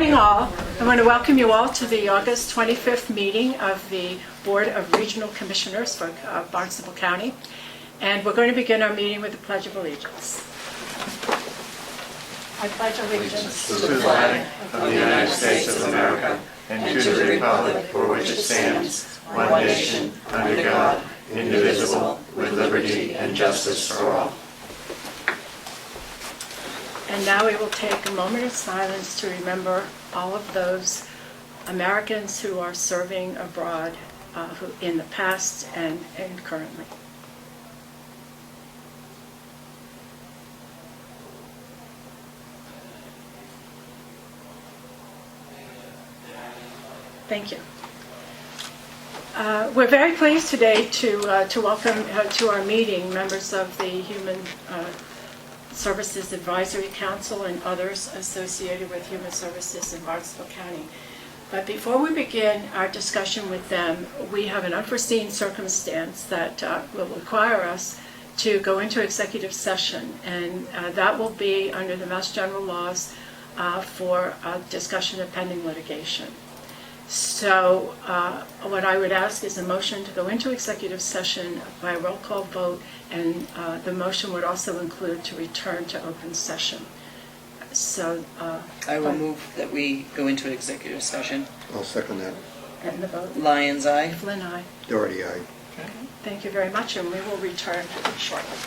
morning, all. I want to welcome you all to the August 25th meeting of the Board of Regional Commissioners for Barnstable County. And we're going to begin our meeting with the Pledge of Allegiance. I pledge allegiance to the flag of the United States of America and to the republic for which it stands, one nation, under God, indivisible, with liberty and justice for all. And now we will take a moment of silence to remember all of those Americans who are serving abroad who in the past and currently. Thank you. We're very pleased today to welcome to our meeting members of the Human Services Advisory Council and others associated with Human Services in Barnstable County. But before we begin our discussion with them, we have an unforeseen circumstance that will require us to go into executive session, and that will be under the Mass General laws for discussion of pending litigation. So what I would ask is a motion to go into executive session by a roll call vote, and the motion would also include to return to open session. So I will move that we go into executive session. I'll second that. And the vote. Lyons, aye. Flynn, aye. Doherty, aye. Okay. Thank you very much, and we will return shortly.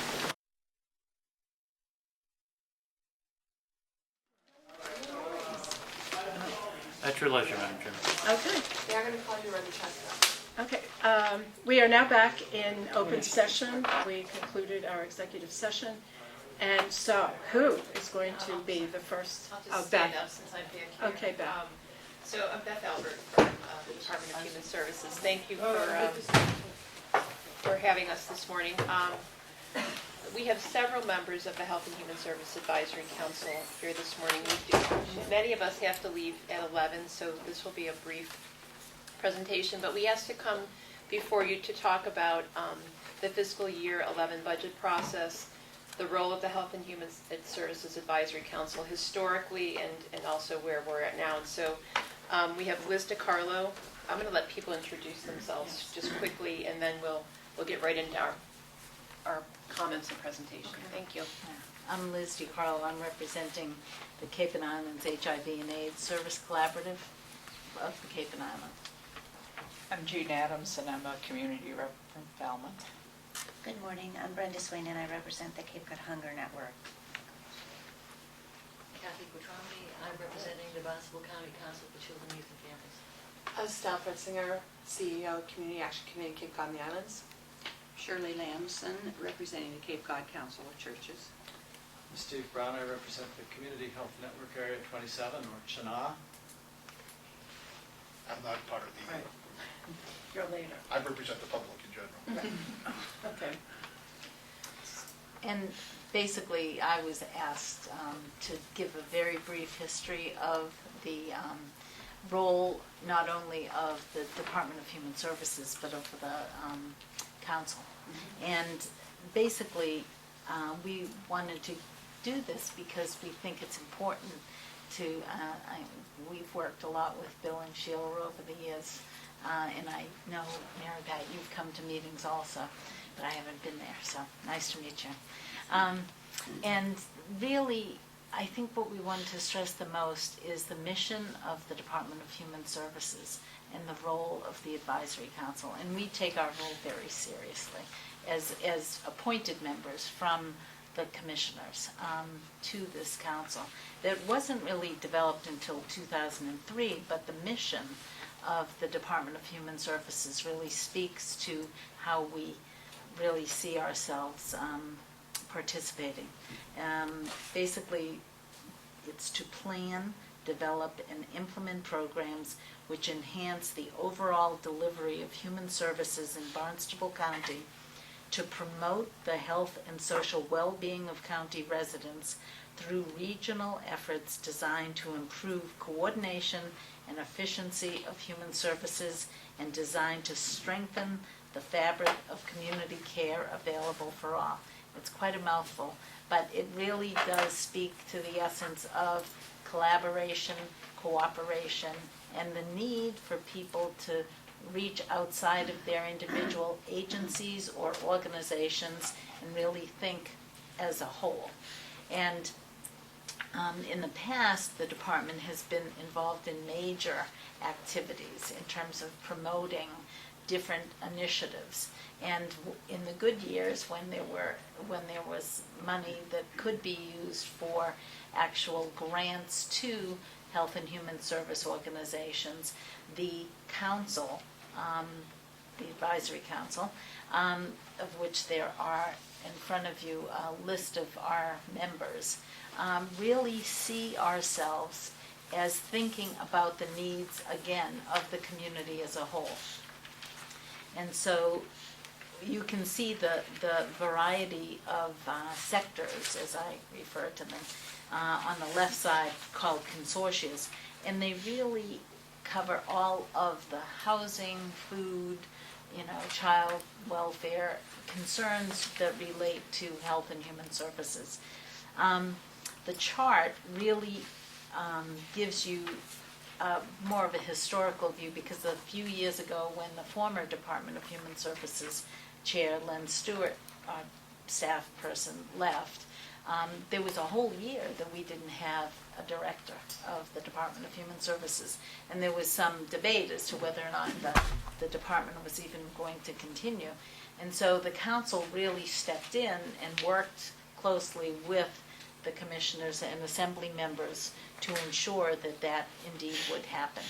At your leisure, Madam Chairman. Okay. They're going to call you ready to check that. Okay. We are now back in open session. We concluded our executive session. And so, who is going to be the first? I'll just stand up since I'm back here. Okay, Beth. So I'm Beth Albert from the Department of Human Services. Thank you for having us this morning. We have several members of the Health and Human Service Advisory Council here this morning. Many of us have to leave at 11, so this will be a brief presentation. But we asked to come before you to talk about the fiscal year 11 budget process, the role of the Health and Human Services Advisory Council historically, and also where we're at now. And so we have Liz DiCarlo. I'm going to let people introduce themselves just quickly, and then we'll get right into our comments and presentation. Okay. Thank you. I'm Liz DiCarlo. I'm representing the Cape and Islands HIV and AIDS Service Collaborative of the Cape and Islands. I'm June Adams, and I'm a community rep from Falmouth. Good morning. I'm Brenda Swain, and I represent the Cape Cod Hunger Network. Kathy Quattromby. I'm representing the Barnstable County Council for Children, Youth, and Families. Estelle Fritzinger, CEO, Community Action Committee, Cape Cod and the Islands. Shirley Lamson, representing the Cape Cod Council of Churches. Steve Brown, I represent the Community Health Network Area 27, or CHNA. I'm not part of the... Right. You're later. I represent the public in general. Right. Okay. And basically, I was asked to give a very brief history of the role not only of the Department of Human Services, but of the council. And basically, we wanted to do this because we think it's important to, we've worked a lot with Bill and Sheila over the years, and I know, Mary Pat, you've come to meetings also, but I haven't been there, so nice to meet you. And really, I think what we want to stress the most is the mission of the Department of Human Services and the role of the Advisory Council. And we take our role very seriously as appointed members from the commissioners to this council. That wasn't really developed until 2003, but the mission of the Department of Human Services really speaks to how we really see ourselves participating. Basically, it's to plan, develop, and implement programs which enhance the overall delivery of human services in Barnstable County, to promote the health and social well-being of county residents through regional efforts designed to improve coordination and efficiency of human services, and designed to strengthen the fabric of community care available for all. It's quite a mouthful, but it really does speak to the essence of collaboration cooperation, and the need for people to reach outside of their individual agencies or organizations and really think as a whole. And in the past, the department has been involved in major activities in terms of promoting different initiatives. And in the good years, when there was money that could be used for actual grants to health and human service organizations, the council, the advisory council, of which there are in front of you a list of our members, really see ourselves as thinking about the needs, again, of the community as a whole. And so you can see the variety of sectors, as I refer to them, on the left side called consortias, and they really cover all of the housing, food, child welfare concerns that relate to health and human services. The chart really gives you more of a historical view, because a few years ago, when the former Department of Human Services Chair, Len Stewart, staff person, left, there was a whole year that we didn't have a director of the Department of Human Services, and there was some debate as to whether or not the department was even going to continue. And so the council really stepped in and worked closely with the commissioners and assembly members to ensure that that indeed would happen.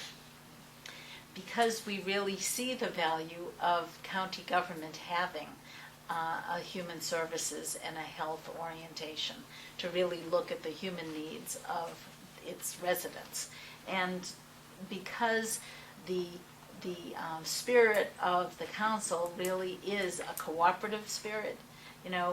Because we really see the value of county government having a human services and a health orientation to really look at the human needs of its residents. And because the spirit of the council really is a cooperative spirit,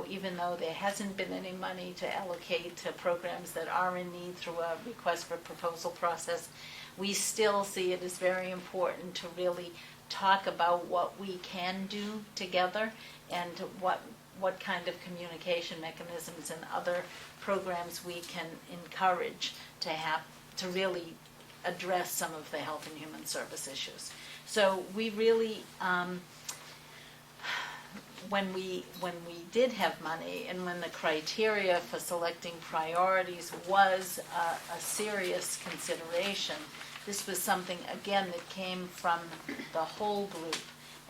even though there hasn't been any money to allocate to programs that are in need through a request for proposal process, we still see it as very important to really talk about what we can do together and what kind of communication mechanisms and other programs we can encourage to really address some of the health and human service issues. So we really, when we did have money, and when the criteria for selecting priorities was a serious consideration, this was something, again, that came from the whole group,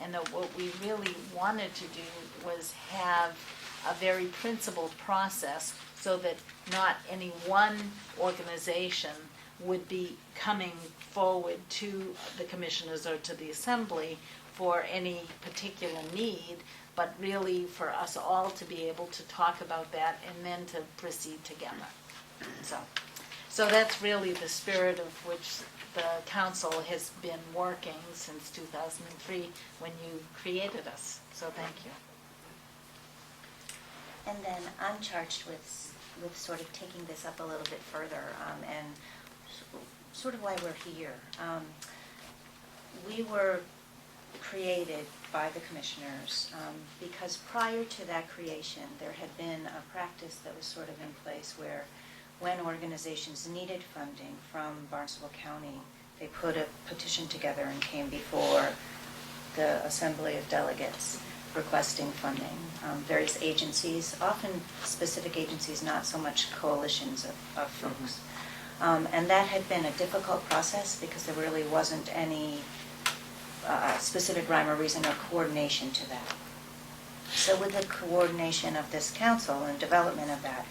and that what we really wanted to do was have a very principled process so that not any one organization would be coming forward to the commissioners or to the assembly for any particular need, but really for us all to be able to talk about that and then to proceed together. So that's really the spirit of which the council has been working since 2003 when you created us. So thank you. And then I'm charged with sort of taking this up a little bit further, and sort of why we're here. We were created by the commissioners because prior to that creation, there had been a practice that was sort of in place where when organizations needed funding from Barnstable County, they put a petition together and came before the Assembly of Delegates requesting funding. Various agencies, often specific agencies, not so much coalitions of folks. And that had been a difficult process because there really wasn't any specific rhyme or reason or coordination to that. So with the coordination of this council and development of that,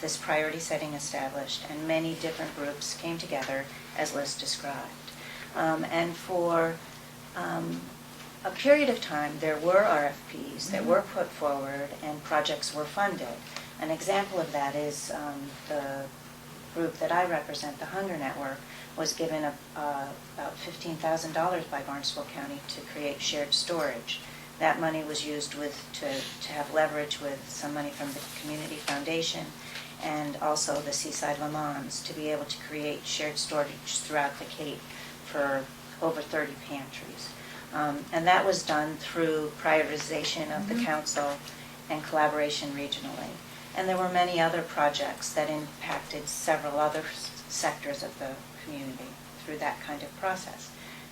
this priority setting established, and many different groups came together as Liz described. And for a period of time, there were RFPs that were put forward and projects were funded. An example of that is the group that I represent, the Hunger Network, was given about $15,000 by Barnstable County to create shared storage. That money was used to have leverage with some money from the Community Foundation and also the Seaside Le Mans to be able to create shared storage throughout the Cape for over 30 pantries. And that was done through prioritization of the council and collaboration regionally. And there were many other projects that impacted several other sectors of the community through that kind of process.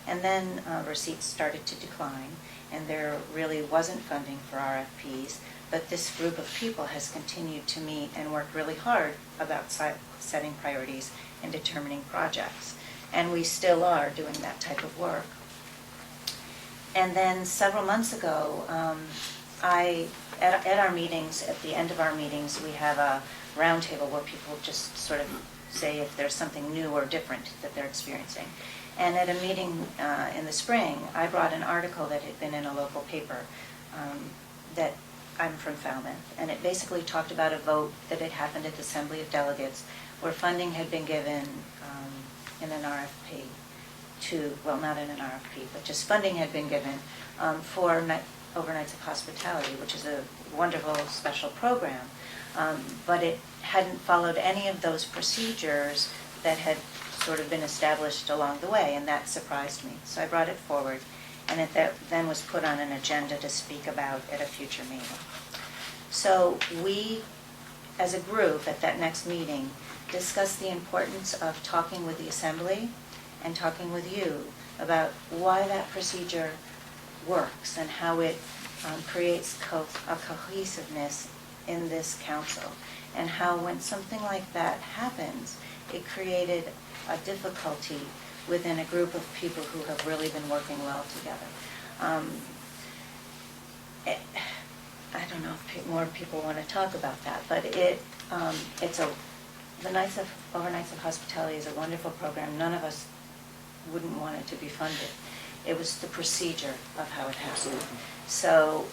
And then receipts started to decline, and there really wasn't funding for RFPs, but this group of people has continued to meet and work really hard about setting priorities and determining projects. And we still are doing that type of work. And then several months ago, at our meetings, at the end of our meetings, we have a roundtable where people just sort of say if there's something new or different that they're experiencing. And at a meeting in the spring, I brought an article that had been in a local paper that I'm from Falmouth, and it basically talked about a vote that had happened at the Assembly of Delegates where funding had been given in an RFP to, well, not in an RFP, but just funding had been given for Overnights of Hospitality, which is a wonderful special program, but it hadn't followed any of those procedures that had sort of been established along the way, and that surprised me. So I brought it forward, and it then was put on an agenda to speak about at a future meeting. So we, as a group at that next meeting, discussed the importance of talking with the Assembly and talking with you about why that procedure works and how it creates a cohesiveness in this council, and how when something like that happens, it created a difficulty within a group of people who have really been working well together. I don't know if more people want to talk about that, but the Overnights of Hospitality is a wonderful program. None of us wouldn't want it to be funded. It was the procedure of how it happened. So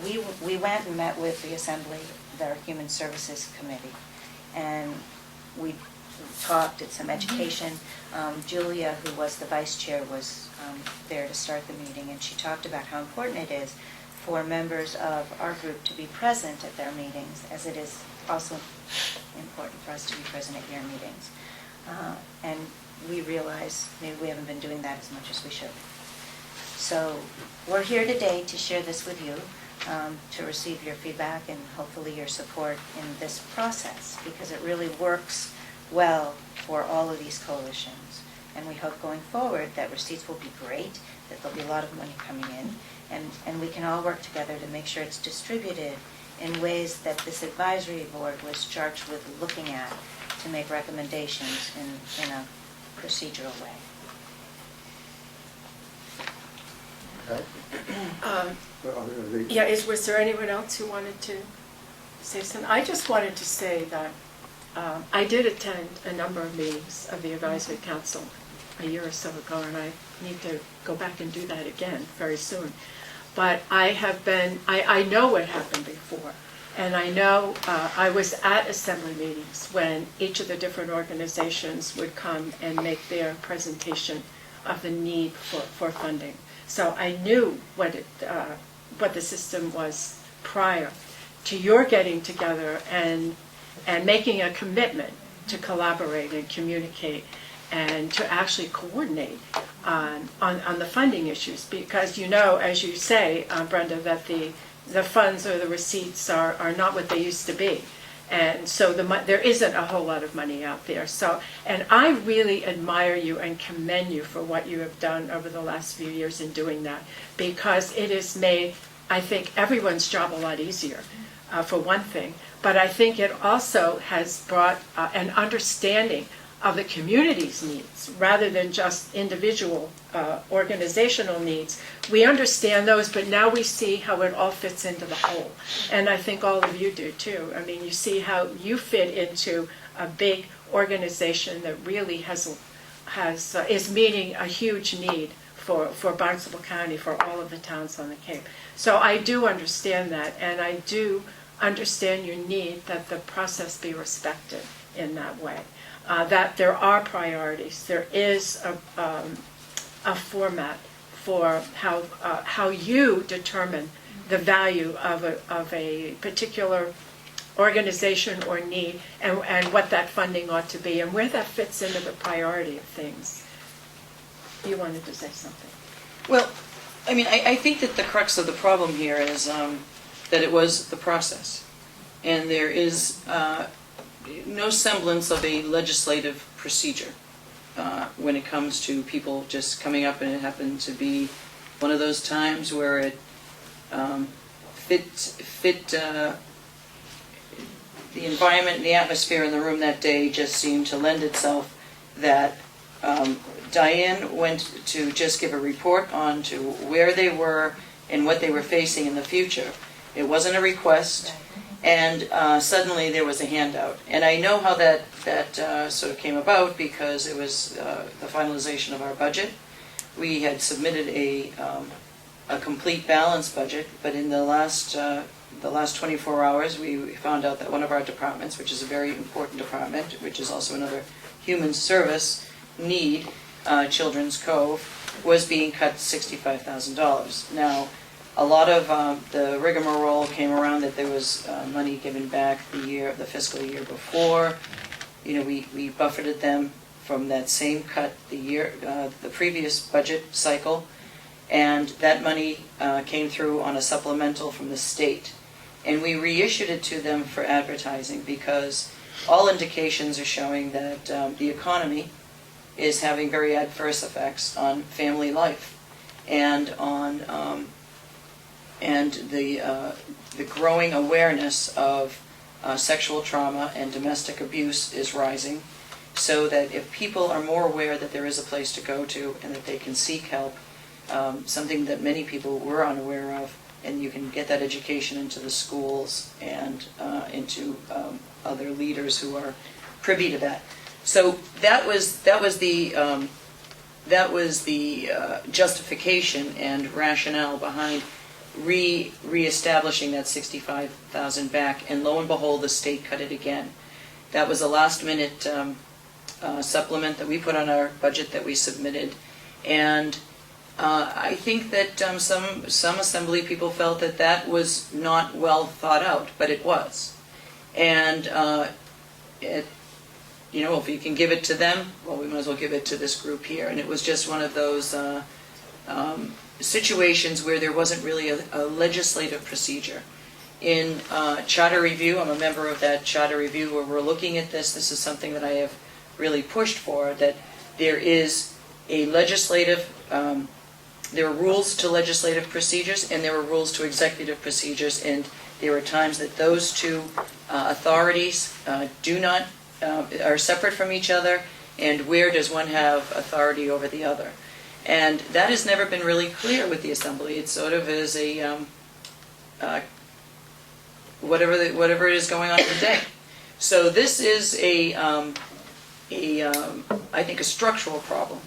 we went and met with the Assembly, their Human Services Committee, and we talked, did some education. Julia, who was the vice chair, was there to start the meeting, and she talked about how important it is for members of our group to be present at their meetings, as it is also important for us to be present at your meetings. And we realize maybe we haven't been doing that as much as we should. So we're here today to share this with you, to receive your feedback and hopefully your support in this process, because it really works well for all of these coalitions. And we hope going forward that receipts will be great, that there'll be a lot of money coming in, and we can all work together to make sure it's distributed in ways that this advisory board was charged with looking at to make recommendations in a procedural way. Yeah, was there anyone else who wanted to say something? I just wanted to say that I did attend a number of meetings of the Advisory Council a year or so ago, and I need to go back and do that again very soon. But I know what happened before, and I know I was at Assembly meetings when each of the different organizations would come and make their presentation of the need for funding. So I knew what the system was prior to your getting together and making a commitment to collaborate and communicate and to actually coordinate on the funding issues. Because as you say, Brenda, that the funds or the receipts are not what they used to be. And so there isn't a whole lot of money out there. So, and I really admire you and commend you for what you have done over the last few years in doing that, because it has made, I think, everyone's job a lot easier, for one thing. But I think it also has brought an understanding of the community's needs rather than just individual organizational needs. We understand those, but now we see how it all fits into the whole. And I think all of you do too. I mean, you see how you fit into a big organization that really is meeting a huge need for Barnstable County, for all of the towns on the Cape. So I do understand that, and I do understand your need that the process be respected in that way. That there are priorities. There is a format for how you determine the value of a particular organization or need, and what that funding ought to be, and where that fits into the priority of things. You wanted to say something. Well, I mean, I think that the crux of the problem here is that it was the process. And there is no semblance of a legislative procedure. when it comes to people just coming up, and it happened to be one of those times where it fit the environment and the atmosphere in the room that day just seemed to lend itself that Diane went to just give a report on to where they were and what they were facing in the future. It wasn't a request, and suddenly there was a handout. And I know how that sort of came about because it was the finalization of our budget. We had submitted a complete balanced budget, but in the last 24 hours, we found out that one of our departments, which is a very important department, which is also another human service need, Children's Cove, was being cut $65,000. Now, a lot of the rigmarole came around that there was money given back the fiscal year before. You know, we buffeted them from that same cut the previous budget cycle, and that money came through on a supplemental from the state. And we reissued it to them for advertising because all indications are showing that the economy is having very adverse effects on family life and on the growing awareness of sexual trauma and domestic abuse is rising, so that if people are more aware that there is a place to go to and that they can seek help, something that many people were unaware of, and you can get that education into the schools and into other leaders who are privy to that. So that was the justification and rationale behind reestablishing that $65,000 back, and lo and behold, the state cut it again. That was a last-minute supplement that we put on our budget that we submitted, and I think that some assembly people felt that that was not well thought out, but it was. And if you can give it to them, well, we might as well give it to this group here. And it was just one of those situations where there wasn't really a legislative procedure. In charter review, I'm a member of that charter review where we're looking at this. This is something that I have really pushed for, that there is a legislative, there are rules to legislative procedures and there are rules to executive procedures, and there are times that those two authorities are separate from each other, and where does one have authority over the other. And that has never been really clear with the Assembly. It sort of is a whatever it is going on today. So this is I think a structural problem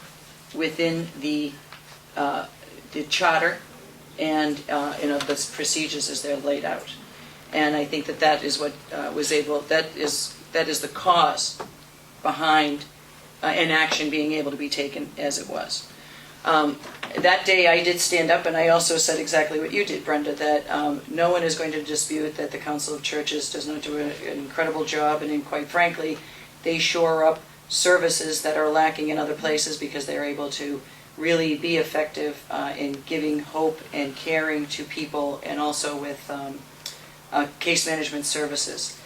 within the charter and the procedures as they're laid out. And I think that is what that is the cause behind an action being able to be taken as it was. That day I did stand up and I also said exactly what you did, Brenda, that no one is going to dispute that the Council of Churches does not do an incredible job, and quite frankly, they shore up services that are lacking in other places because they're able to really be effective in giving hope and caring to people, and also with case management services.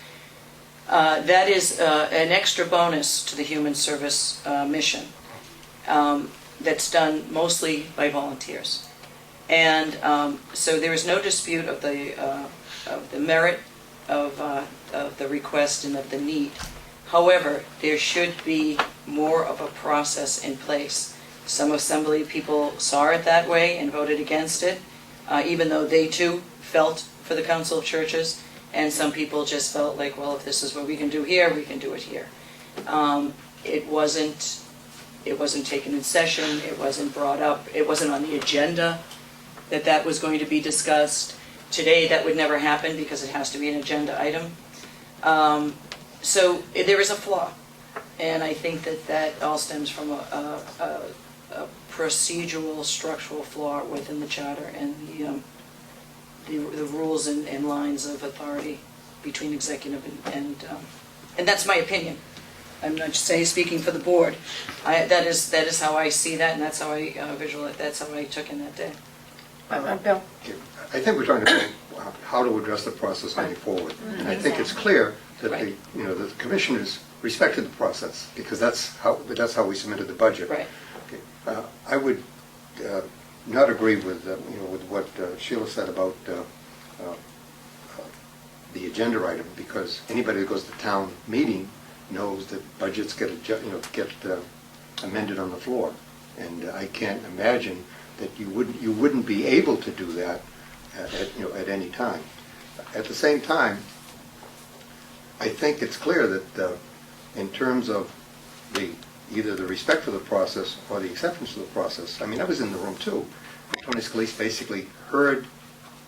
That is an extra bonus to the human service mission that's done mostly by volunteers. And so there is no dispute of the merit of the request and of the need. However, there should be more of a process in place. Some Assembly people saw it that way and voted against it, even though they too felt for the Council of Churches, and some people just felt like, well, if this is what we can do here, we can do it here. It wasn't taken in session, it wasn't brought up, it wasn't on the agenda that was going to be discussed. Today that would never happen because it has to be an agenda item. So there is a flaw, and I think that all stems from a procedural, structural flaw within the charter and the rules and lines of authority between executive and that's my opinion. I'm not just speaking for the board. That is how I see that, and that's how I visualize. That's how I took in that day. Bill. I think we're trying to think how to address the process moving forward. And I think it's clear that the commission is respected the process, because that's how we submitted the budget. Right. Okay. I would not agree with with what Sheila said about the agenda item, because anybody that goes to town meeting knows that budgets get amended on the floor, and I can't imagine that you wouldn't be able to do that at any time. At the same time, I think it's clear that in terms of either the respect for the process or the acceptance of the process, I mean, I was in the room too. Tony Scalise basically heard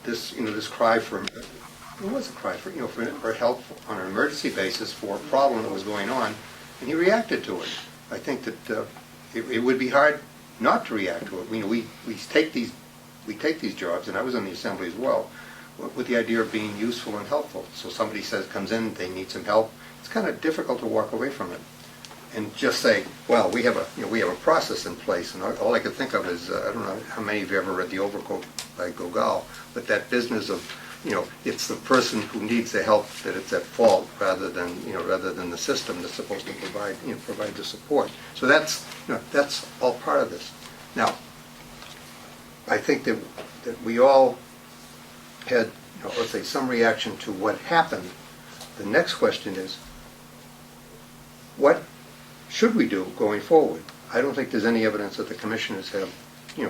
this cry for, it was a cry for help on an emergency basis for a problem that was going on, and he reacted to it. I think that it would be hard not to react to it. We take these jobs, and I was in the assembly as well, with the idea of being useful and helpful. So somebody comes in, they need some help. It's kind of difficult to walk away from it and just say, well, we have a process in place. And all I could think of is, I don't know how many of you ever read The Overcoat by Gogol, but that business of, it's the person who needs the help that it's at fault, rather than the system that's supposed to provide the support. So that's all part of this. Now, I think that we all had, let's say, some reaction to what happened. The next question is, what should we do going forward? I don't think there's any evidence that the commissioners have,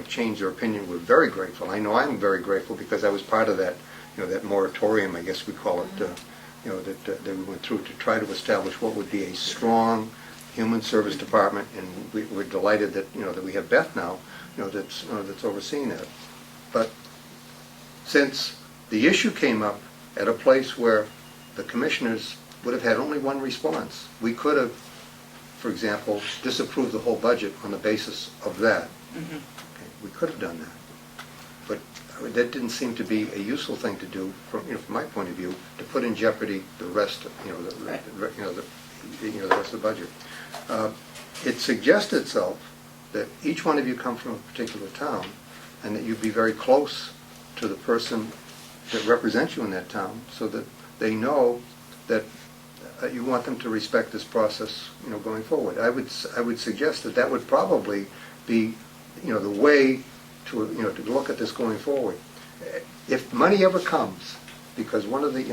changed their opinion. We're very grateful. I know I'm very grateful because I was part of that, that moratorium, I guess we call it, that we went through to try to establish what would be a strong human service department, and we're delighted that that we have Beth now, that's overseeing that. But since the issue came up at a place where the commissioners would have had only one response, we could have, for example, disapproved the whole budget on the basis of that. Mm-hmm. Okay, we could have done that, but that didn't seem to be a useful thing to do from my point of view, to put in jeopardy the rest, the rest of the budget. It suggests itself that each one of you come from a particular town, and that you'd be very close to the person that represents you in that town, so that they know that you want them to respect this process, going forward. I would suggest that would probably be, the way to look at this going forward. If money ever comes, because one of the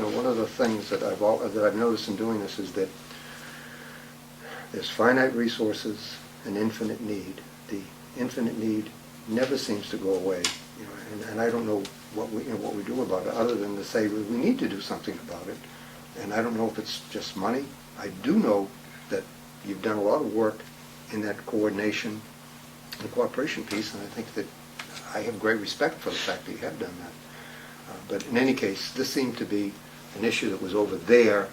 things that I've noticed in doing this is that there's finite resources and infinite need. The infinite need never seems to go away, and I don't know what we do about it, other than to say we need to do something about it. And I don't know if it's just money. I do know that you've done a lot of work in that coordination and cooperation piece, and I think that I have great respect for the fact that you have done that. But in any case, this seemed to be an issue that was over there,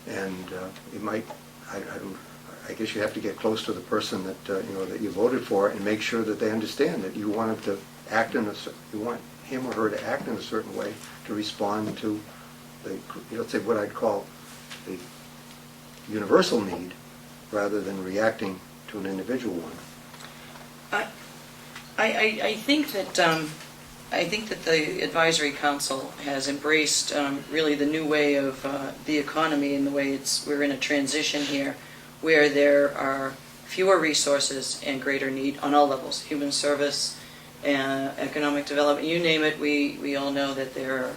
and it might, I guess you have to get close to the person that that you voted for, and make sure that they understand that you want them to act you want him or her to act in a certain way to respond to let's say what I'd call the universal need, rather than reacting to an individual one. I think that the advisory council has embraced really the new way of the economy, and the way we're in a transition here, where there are fewer resources and greater need on all levels: human service, economic development, you name it. We all know that the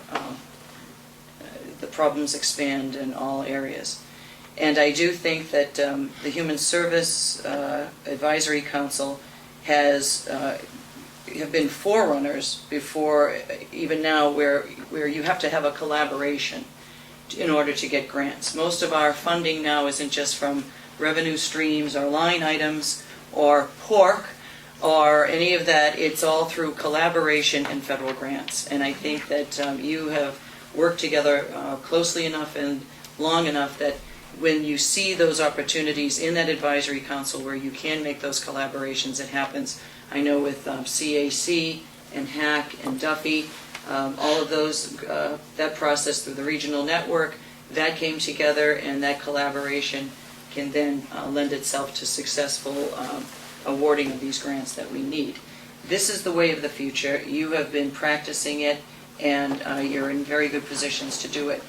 problems expand in all areas. And I do think that the Human Service Advisory Council have been forerunners before, even now, where you have to have a collaboration in order to get grants. Most of our funding now isn't just from revenue streams or line items or pork or any of that. It's all through collaboration and federal grants. And I think that you have worked together closely enough and long enough that when you see those opportunities in that advisory council where you can make those collaborations, it happens. I know with CAC and HAC and Duffy, all of those, that process through the regional network, that came together, and that collaboration can then lend itself to successful awarding of these grants that we need. This is the way of the future. You have been practicing it, and you're in very good positions to do it.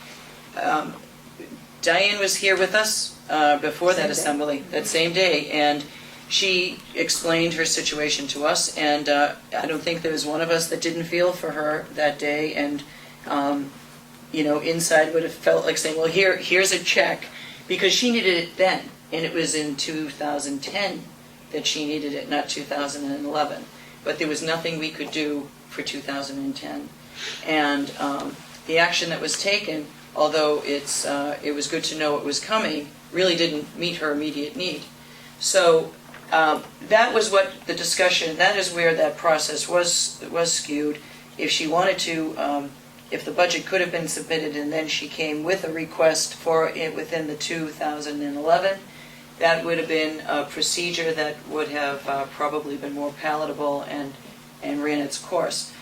Diane was here with us before that assembly, that same day, and she explained her situation to us, and I don't think there was one of us that didn't feel for her that day, and inside would have felt like saying, well, here's a check, because she needed it then, and it was in 2010 that she needed it, not 2011. But there was nothing we could do for 2010. And the action that was taken, although it was good to know it was coming, really didn't meet her immediate need. So that was what the discussion, that is where that process was skewed. If she wanted to, if the budget could have been submitted and then she came with a request for it within the 2011, that would have been a procedure that would have probably been more palatable and ran its course.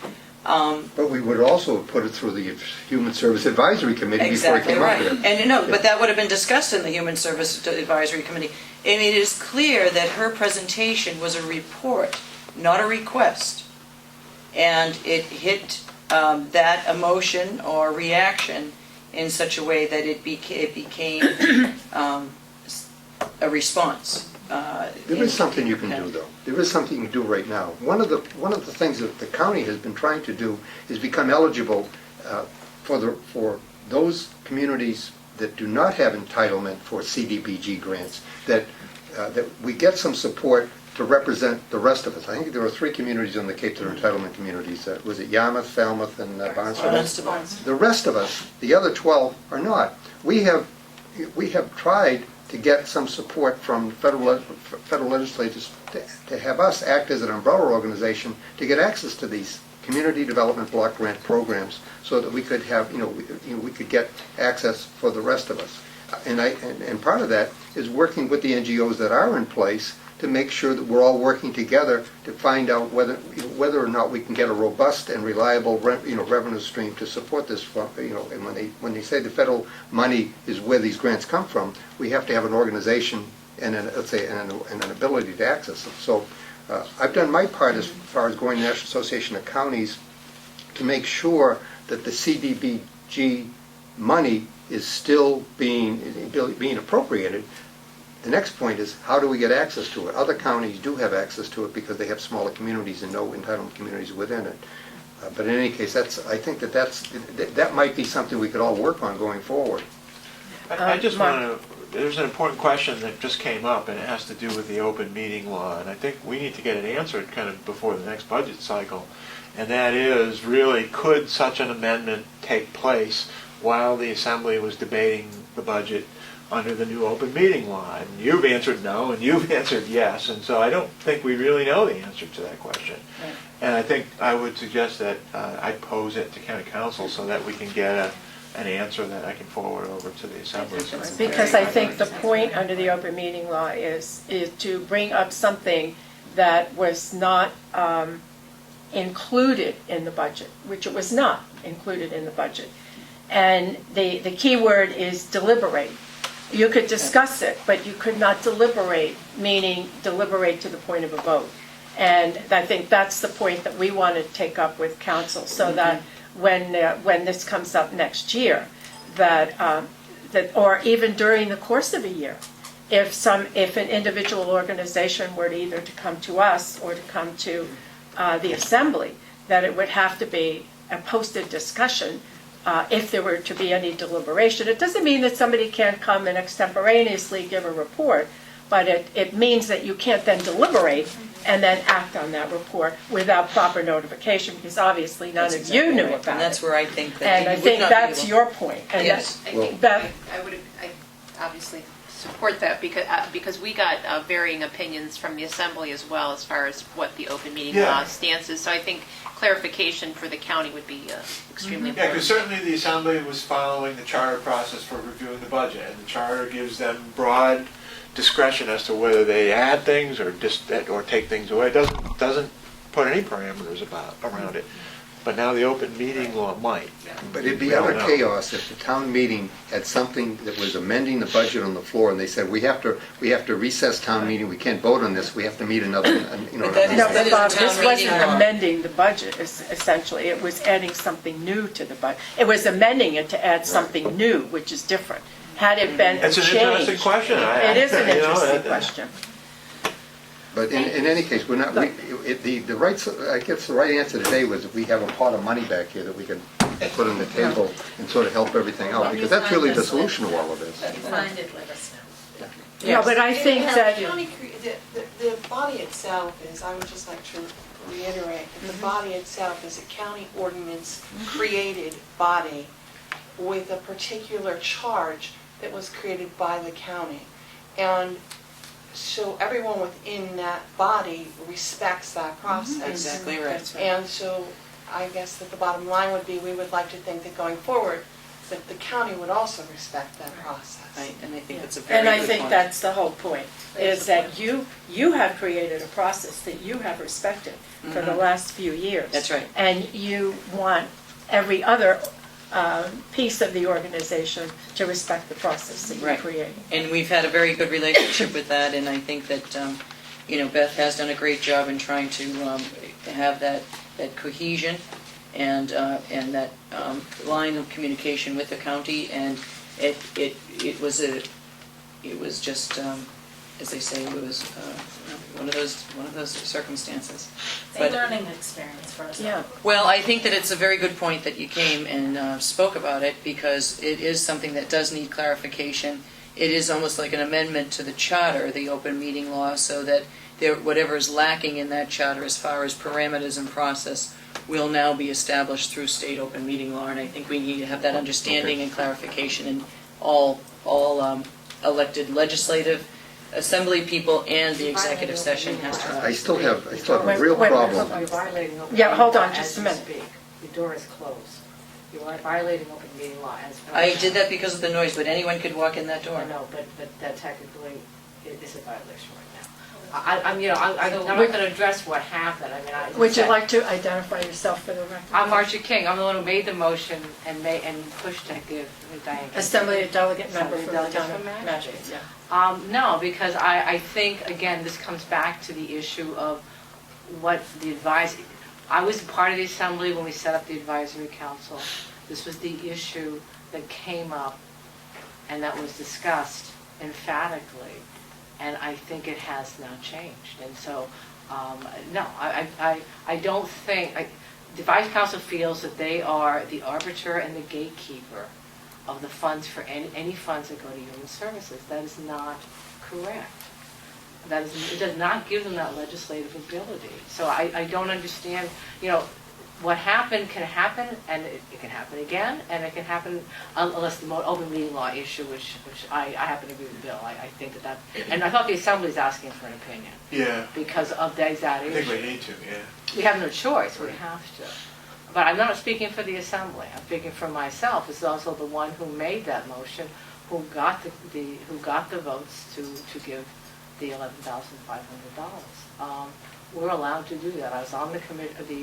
But we would also have put it through the Human Service Advisory Committee before it Exactly came right. up with it. And but that would have been discussed in the Human Service Advisory Committee. And it is clear that her presentation was a report, not a request. And it hit that emotion or reaction in such a way that it became a response. There is something you can do, though. There is something you can do right now. One of the things that the county has been trying to do is become eligible for those communities that do not have entitlement for CDBG grants, that we get some support to represent the rest of us. I think there are 3 communities on the Cape that are entitlement communities. Was it Yarmouth, Falmouth, and Barnstable? The rest of us, the other 12, are not. We have tried to get some support from federal legislators to have us act as an umbrella organization to get access to these community development block grant programs, so that we could have, we could get access for the rest of us. And part of that is working with the NGOs that are in place to make sure that we're all working together to find out whether or not we can get a robust and reliable revenue stream to support this. And when they say the federal money is where these grants come from, we have to have an organization and an ability to access it. So I've done my part as far as going to the National Association of Counties to make sure that the CDBG money is still being appropriated. The next point is, how do we get access to it? Other counties do have access to it because they have smaller communities and no entitlement communities within it. But in any case, I think that might be something we could all work on going forward. I just want to, there's an important question that just came up, and it has to do with the open meeting law, and I think we need to get it answered kind of before the next budget cycle. And that is, really, could such an amendment take place while the Assembly was debating the budget under the new open meeting law? And you've answered no, and you've answered yes, and so I don't think we really know the answer to that question. Right. And I think I would suggest that I pose it to County Council so that we can get an answer that I can forward over to the Assembly. Because I think the point under the open meeting law is to bring up something that was not included in the budget, which it was not included in the budget. And the key word is deliberate. You could discuss it, but you could not deliberate, meaning deliberate to the point of a vote. And I think that's the point that we want to take up with council, so that when this comes up next year, that or even during the course of a year, if an individual organization were either to come to us or to come to the Assembly, that it would have to be a posted discussion. If there were to be any deliberation. It doesn't mean that somebody can't come and extemporaneously give a report, but it means that you can't then deliberate and then act on that report without proper notification, because obviously none of you knew about it. And that's where I think that and I think that's your point. And yes. I think I obviously support that because we got varying opinions from the Assembly as well as far as what the open meeting law stance is. So I think clarification for the county would be extremely important. Yeah, because certainly the Assembly was following the charter process for reviewing the budget, and the charter gives them broad discretion as to whether they add things or take things away. It doesn't put any parameters around it. But now the open meeting law might. But it'd be utter chaos if the town meeting had something that was amending the budget on the floor, and they said, we have to recess town meeting, we can't vote on this, we have to meet another. No, but Bob, this wasn't amending the budget, essentially. It was adding something new to the budget. It was amending it to add something new, which is different. had it been It's an changed. interesting question. It is an you know, interesting question. But in any case, we're not, the right, I guess the right answer today was if we have a pot of money back here that we can put on the table and sort of help everything out, because that's really the solution to all of this. If you find it, let us know. Yeah, but I think that, The body itself is, I would just like to reiterate, that the body itself is a county ordinance created body with a particular charge that was created by the county. And so everyone within that body respects that process. Exactly right. And so I guess that the bottom line would be, we would like to think that going forward, that the county would also respect that process. Right, and I think that's a very and good I point. think that's the whole point, is that you have created a process that you have respected for the last few years. That's right. And you want every other piece of the organization to respect the process that you Right. created. And we've had a very good relationship with that, and I think that, Beth has done a great job in trying to have that cohesion and that line of communication with the county, and it was just, as they say, it was one of those circumstances. It's a learning experience for us. Yeah. Well, I think that it's a very good point that you came and spoke about it, because it is something that does need clarification. It is almost like an amendment to the charter, the open meeting law, so that whatever is lacking in that charter as far as parameters and process will now be established through state open meeting law. And I think we need to have that understanding and clarification in all elected legislative assembly people, and the executive session has to. I still have a Wait, real wait, problem. wait. You're violating open Yeah, meeting hold law on just as a you minute. speak. The door is closed. You are violating open meeting law as. I did that because of the noise, but anyone could walk in that door. I know, but that technically is a violation right now. I'm not going to address what happened. I mean, Would you like to identify yourself for the record? I'm Marcia King. I'm the one who made the motion and pushed to give Diane. Assembly delegate member Assembly from the delegate town of from Mashpee. Mashpee. Yeah. No, because I think, again, this comes back to the issue of what the I was part of the assembly when we set up the advisory council. This was the issue that came up and that was discussed emphatically, and I think it has now changed. And so, no, I don't think, the advisory council feels that they are the arbiter and the gatekeeper of the funds for any funds that go to human services. That is not correct. It does not give them that legislative ability. So I don't understand, what happened can happen, and it can happen again, and it can happen unless the open meeting law issue, which I happen to agree with Bill. I think that, and I thought the Assembly is asking for an opinion. Yeah. Because of that exact issue. I think we need to, yeah. We have no choice, we have to. But I'm not speaking for the Assembly, I'm speaking for myself. As also the one who made that motion, who got the votes to give the $11,500. We're allowed to do that. I was on the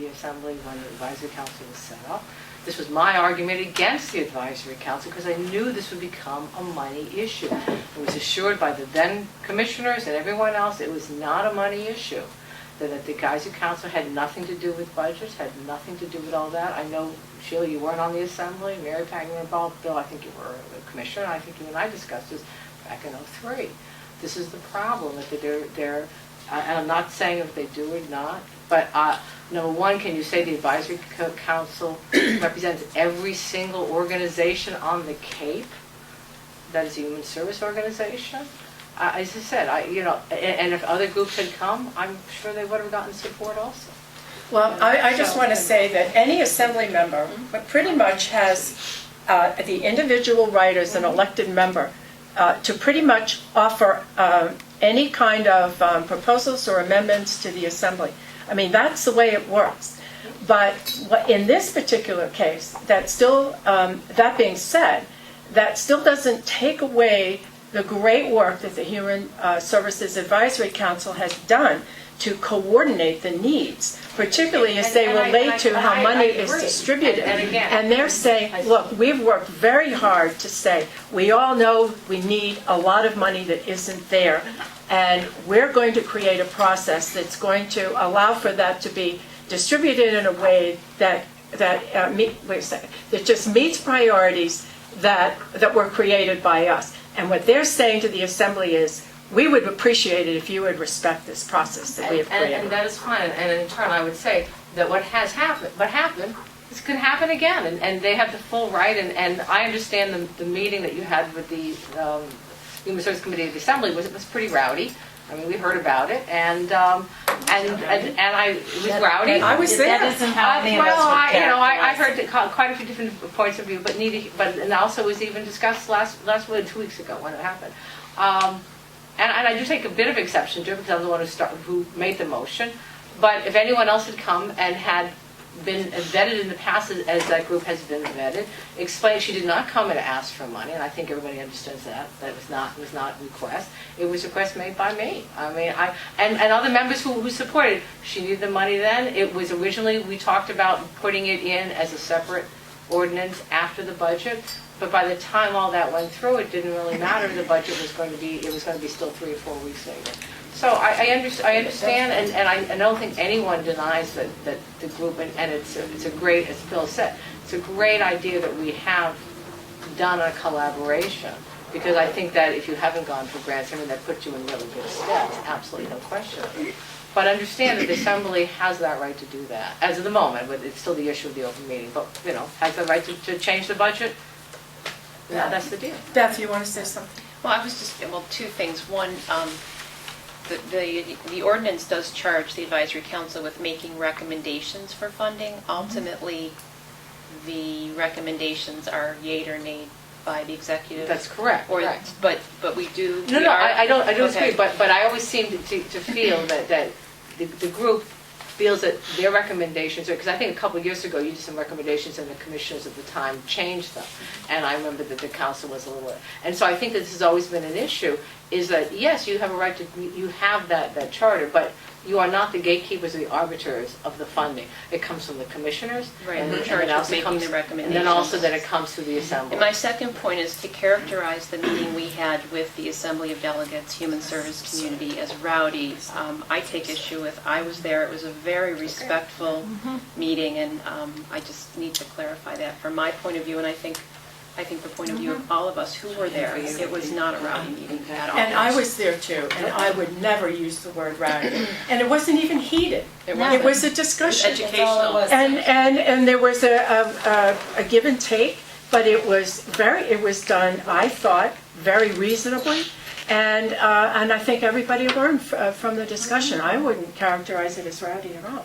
Assembly when the Advisory Council was set up. This was my argument against the Advisory Council because I knew this would become a money issue. I was assured by the then commissioners and everyone else it was not a money issue. That the Advisory Council had nothing to do with budgets, had nothing to do with all that. I know, Sheila, you weren't on the Assembly. Mary Pat, you were involved. Bill, I think you were a commissioner. I think you and I discussed this back in '03. This is the problem, that they're and I'm not saying if they do or not, but number one, can you say the Advisory Council represents every single organization on the Cape that is a human service organization? As I said, and if other groups had come, I'm sure they would have gotten support also. Well, I just want to say that any Assembly member pretty much has the individual right as an elected member to pretty much offer any kind of proposals or amendments to the Assembly. I mean, that's the way it works. But in this particular case, that being said, that still doesn't take away the great work that the Human Services Advisory Council has done to coordinate the needs, particularly as they relate to how money is distributed. And they're saying, look, we've worked very hard to say, we all know we need a lot of money that isn't there, and we're going to create a process that's going to allow for that to be distributed in a way that just meets priorities that were created by us. And what they're saying to the Assembly is, we would appreciate it if you would respect this process that we have created. And that is fine, and in turn, I would say that what happened, this could happen again, and they have the full right, and I understand the meeting that you had with the Human Services Committee of the Assembly was pretty rowdy. I mean, we heard about it, and it was rowdy. I was there. That isn't how any of us Well, would I characterize heard quite a few different points of view, and also was even discussed last 2 weeks ago when it happened. And I do take a bit of exception to it because I'm the one who made the motion. But if anyone else had come and had been vetted in the past as that group has been vetted, explained she did not come and ask for money, and I think everybody understands that it was not a request. It was a request made by me. I mean, and other members who supported. She needed the money then. It was originally, we talked about putting it in as a separate ordinance after the budget. But by the time all that went through, it didn't really matter. The budget was going to be still 3 or 4 weeks later. So I understand, and I don't think anyone denies that the group, and it's a great, as Bill said, it's a great idea that we have done a collaboration, because I think that if you haven't gone for grants, I mean, that puts you in really good stead, absolutely no question. But understand that the Assembly has that right to do that, as of the moment, but it's still the issue of the open meeting, but, has the right to change the budget. Yeah, that's the deal. Beth, you want to say something? Well, I was just, 2 things. One, the ordinance does charge the advisory council with making recommendations for funding. Ultimately, the recommendations are yayed or nayed by the executive. That's correct. But we do. No, I don't Okay. disagree, but I always seem to feel that the group feels that their recommendations, because I think a couple of years ago you did some recommendations and the commissioners at the time changed them. And I remember that the council was a little, and so I think that this has always been an issue, is that yes, you have a right to, you have that charter, but you are not the gatekeepers or the arbiters of the funding. It comes from the commissioners. Right, and we're then charged it with also making comes- the recommendations. And then also that it comes through the Assembly. And my second point is to characterize the meeting we had with the Assembly of Delegates, Human Service Community as rowdy. I take issue with, I was there, it was a very respectful meeting, and I just need to clarify that from my point of view, and I think the point of view of all of us who were there. It was not a rowdy meeting at all. And I was there too, and I would never use the word rowdy. And it wasn't even heated. It It was a discussion. Educational. And there was a give and take, but it was done, I thought, very reasonably. And I think everybody learned from the discussion. I wouldn't characterize it as rowdy at all.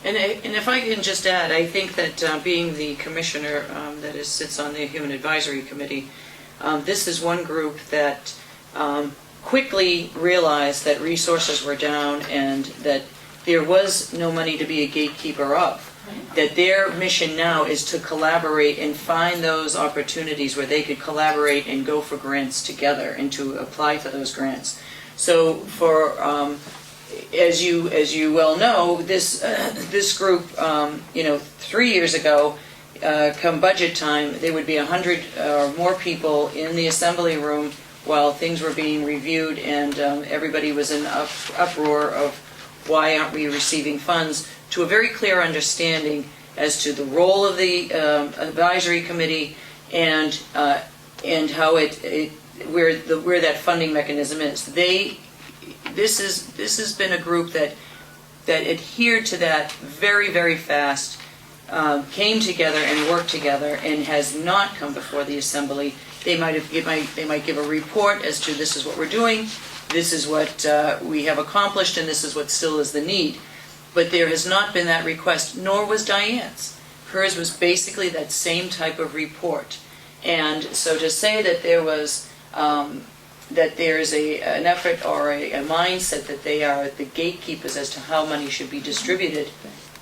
And if I can just add, I think that being the commissioner that sits on the Human Advisory Committee, this is one group that quickly realized that resources were down and that there was no money to be a gatekeeper of. That their mission now is to collaborate and find those opportunities where they could collaborate and go for grants together and to apply for those grants. So for as you well know, this group, 3 years ago, come budget time, there would be 100 or more people in the assembly room while things were being reviewed, and everybody was in uproar of why aren't we receiving funds, to a very clear understanding as to the role of the advisory committee and how where that funding mechanism is. This has been a group that adhered to that very, very fast, came together and worked together, and has not come before the assembly. They might give a report as to this is what we're doing, this is what we have accomplished, and this is what still is the need. But there has not been that request, nor was Diane's. Hers was basically that same type of report. And so to say that there was that there's an effort or a mindset that they are the gatekeepers as to how money should be distributed,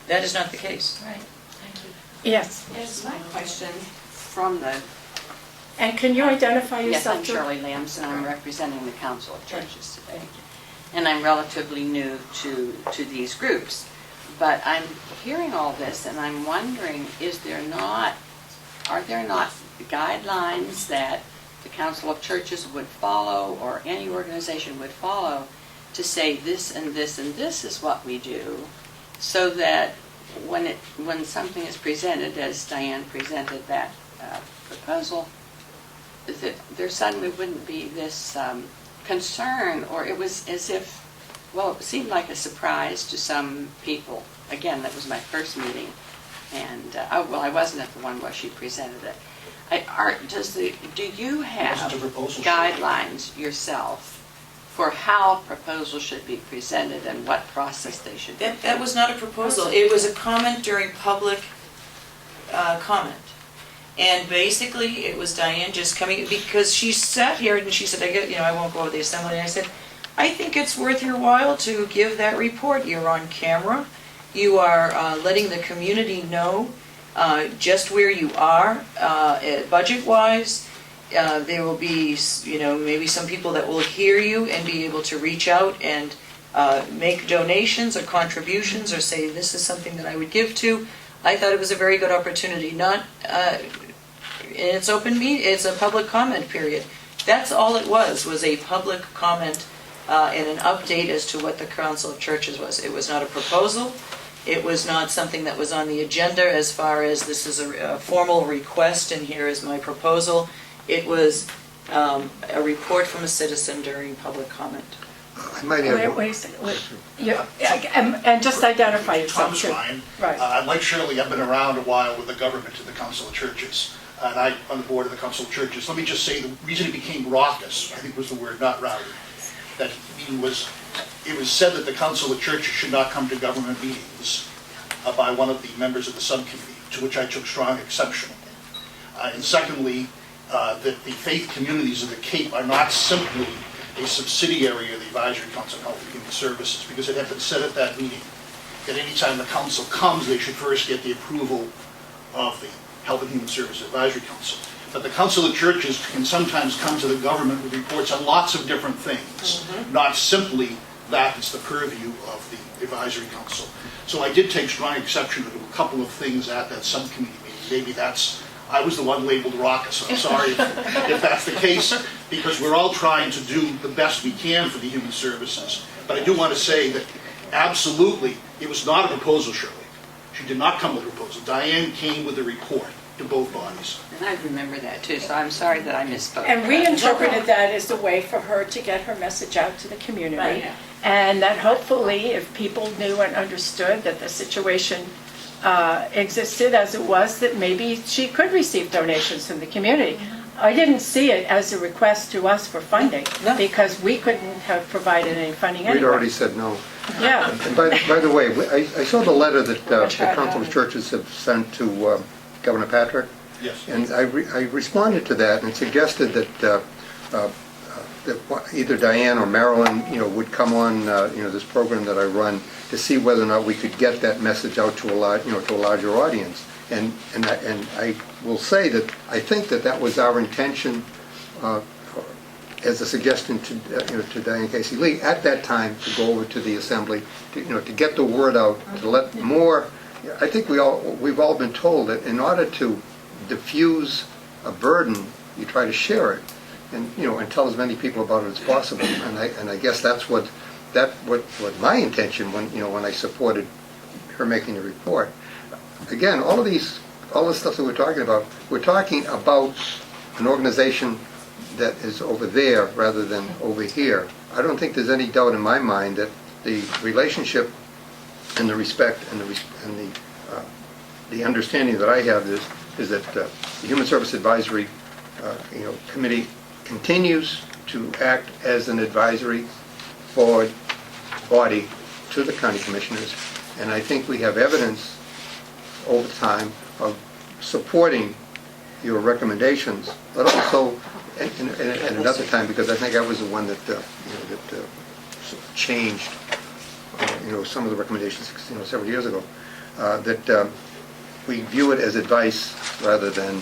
that is not the case. Right. Thank you. Yes. Yes, my question from the... And can you identify Yes, yourself? I'm Shirley Lambson, I'm representing the Council of Churches today. And I'm relatively new to these groups. But I'm hearing all this and I'm wondering, are there not guidelines that the Council of Churches would follow, or any organization would follow, to say this and this and this is what we do, so that when something is presented, as Diane presented that proposal, that there suddenly wouldn't be this concern, or it was as if, well, it seemed like a surprise to some people. Again, that was my first meeting, and, I wasn't at the one where she presented it. Do you have Wasn't a proposal. guidelines yourself for how proposals should be presented and what process they should be? That was not a proposal, it was a comment during public comment. And basically, it was Diane just coming, because she sat here and she said, I won't go over the assembly, and I said, I think it's worth your while to give that report. You're on camera, you are letting the community know just where you are budget-wise. There will be, maybe some people that will hear you and be able to reach out and make donations or contributions or say, this is something that I would give to. I thought it was a very good opportunity, it's open it's a public comment period. That's all it was a public comment and an update as to what the Council of Churches was. It was not a proposal. It was not something that was on the agenda as far as this is a formal request and here is my proposal. It was a report from a citizen during public comment. I might have... Wait a second. And just identify yourself. Thomas too. Ryan. Right. Like Shirley, I've been around a while with the government and the Council of Churches, and I'm on the board of the Council of Churches. Let me just say the reason it became raucous, I think was the word, not rowdy, that meeting was, it was said that the Council of Churches should not come to government meetings by one of the members of the subcommittee, to which I took strong exception. And secondly, that the faith communities of the Cape are not simply a subsidiary of the Advisory Council on Health and Human Services, because it had been said at that meeting that any time the council comes, they should first get the approval of the Health and Human Services Advisory Council. But the Council of Churches can sometimes come to the government with reports on lots of different things, not simply that it's the purview of the Advisory Council. So I did take strong exception to a couple of things at that subcommittee meeting. Maybe I was the one labeled raucous. I'm sorry if that's the case, because we're all trying to do the best we can for the human services. But I do want to say that absolutely, it was not a proposal, Shirley. She did not come with a proposal. Diane came with a report to both bodies. And I remember that too, so I'm sorry that I misspoke. And we interpreted that as a way for her to get her message out to the community. Right. And that hopefully, if people knew and understood that the situation existed as it was, that maybe she could receive donations from the community. I didn't see it as a request to us for funding, because we couldn't have provided any funding anyway. We'd already said no. Yeah. And by the way, I saw the letter that the Council of Churches have sent to Governor Patrick. Yes. And I responded to that and suggested that either Diane or Marilyn, would come on, this program that I run to see whether or not we could get that message out to a larger audience. And I will say that I think that was our intention as a suggestion to Diane Casey Lee at that time to go over to the Assembly to get the word out, to let more. I think we've all been told that in order to diffuse a burden, you try to share it, and tell as many people about it as possible. And I guess that's what my intention when I supported her making the report. Again, all this stuff that we're talking about an organization that is over there rather than over here. I don't think there's any doubt in my mind that the relationship and the respect and the understanding that I have is that the Human Service Advisory Committee continues to act as an advisory board body to the county commissioners, and I think we have evidence over time of supporting your recommendations, but also at another time, because I think I was the one that changed some of the recommendations several years ago, that we view it as advice rather than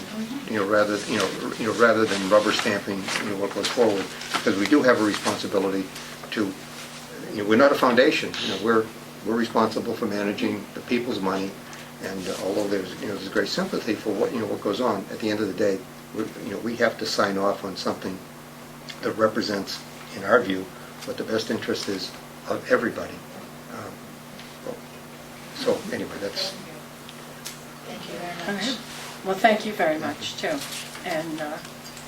rather than rubber stamping what goes forward, because we do have a responsibility to. We're not a foundation. We're responsible for managing the people's money, and although there's great sympathy for what goes on, at the end of the day, we have to sign off on something that represents, in our view, what the best interest is of everybody. So anyway, that's. Thank you very much. Well, thank you very much too, and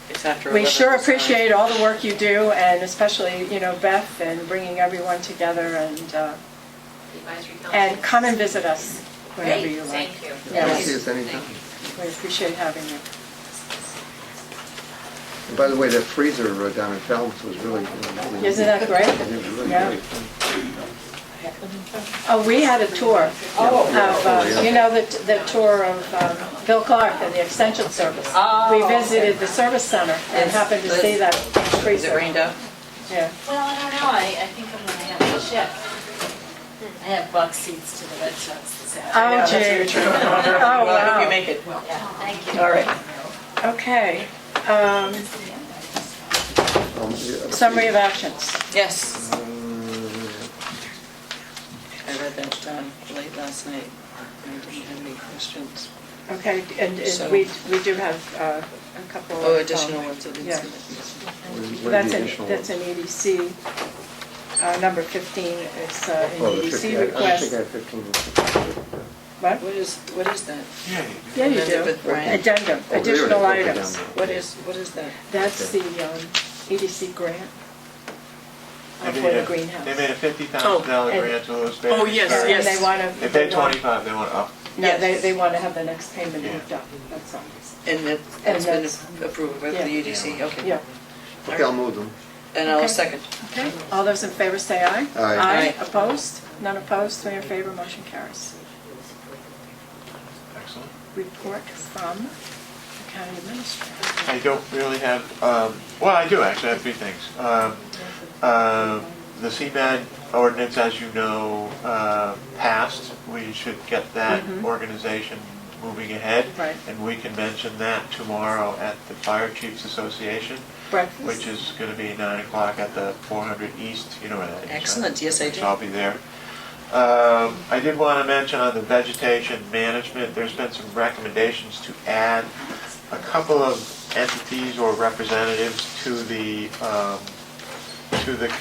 It's after We 11, sure sorry. appreciate all the work you do, and especially, Beth, and bringing everyone together, and The advisory council. come and visit us whenever Great, you like. thank you. Yes. See us anytime. We appreciate having you. And by the way, that freezer down in Falmouth was really... really Isn't that great? It was really Yeah. great. Oh, we had a tour of, the tour of Bill Clark and the Extension Service. We visited the service center and happened to see that Is it freezer. rained out? Yeah. Well, I don't know, I think I'm gonna have to check. I have bug seats to the Red Sox this afternoon. Oh, that's gee. very true. Oh, Well, I hope wow. you make it. Yeah, thank you. All right. Okay. Yeah. Summary of actions. Yes. I read that late last night. I didn't have any questions. Okay, and So- we do have a couple of... Oh, additional ones, I didn't yeah. see that. What are That's the an additional that's an EDC. Number 15 is an Oh, the EDC 50, I don't request. think I have 15. What? What is that? Yeah, Yeah, you Amended do. with Brian. Addendum, Oh, there it is. additional Okay, down items. there. What is that? That's the EDC grant They for made the a- grant They house. made a $50,000 and- grant to Louis Oh, Bailey. yes, Sorry. And they want to... They paid 25, they want up. No, Yes. they want to have the next payment Yeah. moved up, that's all. And that's And been that's- approved by yeah. the EDC? Okay. Yeah, Okay, I'll move them. And I'll Okay. second. okay. All those in favor say aye. Aye. Aye. Opposed? None opposed, three in favor, motion carries. Excellent. Report from the county administrator. I don't really have, well, I do actually, I have 3 things. The CMAD ordinance, as you know, passed. We should get that organization moving ahead. Right. And we can mention that tomorrow at the Fire Chiefs Association, Breakfast? which is going to be 9 o'clock at the 400 East, you know where that is. right? Excellent, yes, I do. So I'll be there. I did want to mention on the vegetation management, there's been some recommendations to add a couple of entities or representatives to the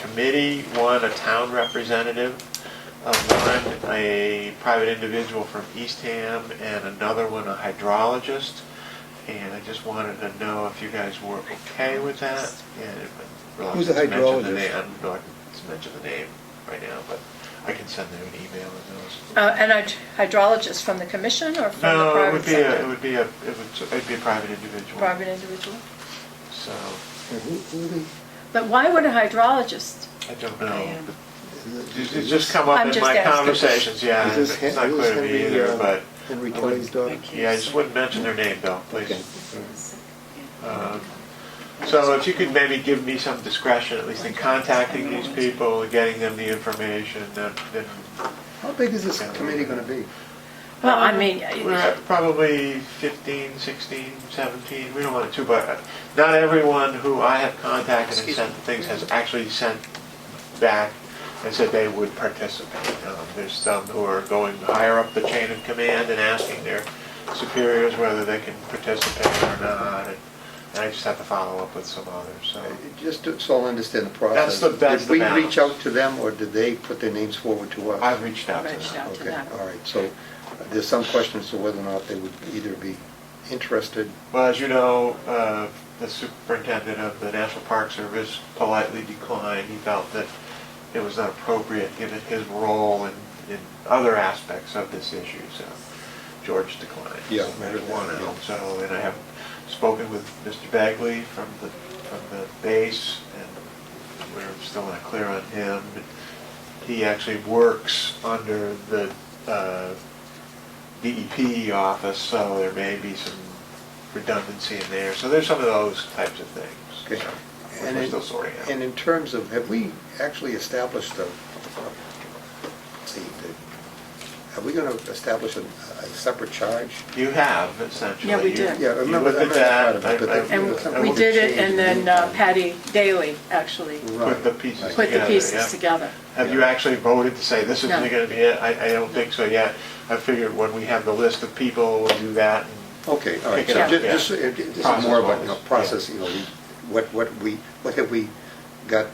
committee. One, a town representative, one, a private individual from Eastham, and another one, a hydrologist. And I just wanted to know if you guys were okay with that. And Who's a hydrologist? I'm not to mention the name right now, but I can send them an email on those. And a hydrologist from the commission or from the No, private sector? it'd be a private individual. Private individual? So, And who are they? But why would a hydrologist? I don't know. Is It's just come up I'm in just my asking. conversations, yeah. Is this It's not clear to me Henry, either, but, Henry I Kelly's daughter? yeah, I just wouldn't mention their name though, please. Okay. So if you could maybe give me some discretion, at least in contacting these people and getting them the information, then How big is this committee going to be? Well, I mean, we're at probably 15, 16, 17, we don't want it too, but not everyone who I have contacted and sent things has actually sent back and said they would participate. There's some who are going higher up the chain of command and asking their superiors whether they can participate or not, and I just have to follow up with some others, so. Just so I understand the process. That's the Did we balance. reach out to them, or did they put their names forward to us? I've reached out to Reached them. out to Okay, them. all right. So there's some question as to whether or not they would either be interested. Well, as you know, the superintendent of the National Park Service politely declined. He felt that it was not appropriate given his role in other aspects of this issue, so George declined. Yeah, So I there's heard one that, yeah. out. So, and I have spoken with Mr. Bagley from the base, and we're still not clear on him. He actually works under the DEP office, so there may be some redundancy in there. So there's some of those types of things. Okay. So And we're in- still sorting out. And in terms of, have we actually established are we going to establish a separate charge? You have, essentially. Yeah, we You- did. Yeah, I you remember- looked I at remember that. part of it, but I- And I we will did it, change and then it. Patty Daly actually Put the pieces together. put the pieces yeah. together. Have you actually voted to say this is No. going to be it? I don't think so yet. I figured when we have the list of people, we'll do that. and- Okay, all right. Pick it So up, yeah. this is more of a Process-wise, process, what have we got,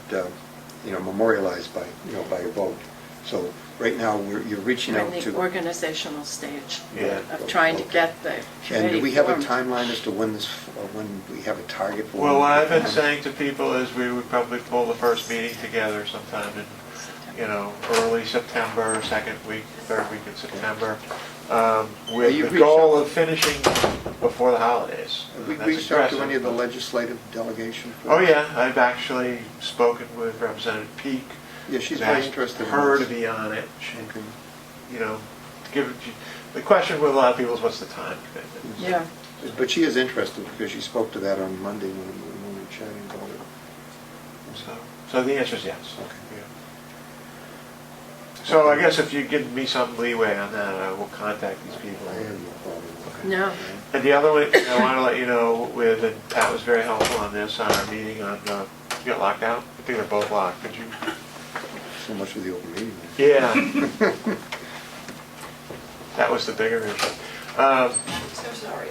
memorialized by, by a vote? So right now, you're reaching We're out in to... the organizational stage Yeah. of trying to Okay. get the And committee do we have a formed. timeline as to when we have a target for? Well, when what I've been we- saying to people is we would probably pull the first meeting together sometime in, early September, second week, third week in September, with you the reached goal out- of finishing before the holidays. Have we That's reached out to aggressive, any of the but- legislative delegation? Oh, yeah, I've actually spoken with Representative Peak. Yeah, she's I've very asked interested in her to this. be on it. Okay. The question with a lot of people is what's the time commitment? Yeah. But she is interested because she spoke to that on Monday when we were chatting about it. So the answer is yes. Okay. Yeah. So I guess if you give me some leeway on that, I will contact these people. I have no problem. No. And the other one, I want to let you know, and Pat was very helpful on this, on our meeting on, you got locked out? I think they're both locked, could you? So much for the open meeting. Yeah. That was the bigger issue. So sorry.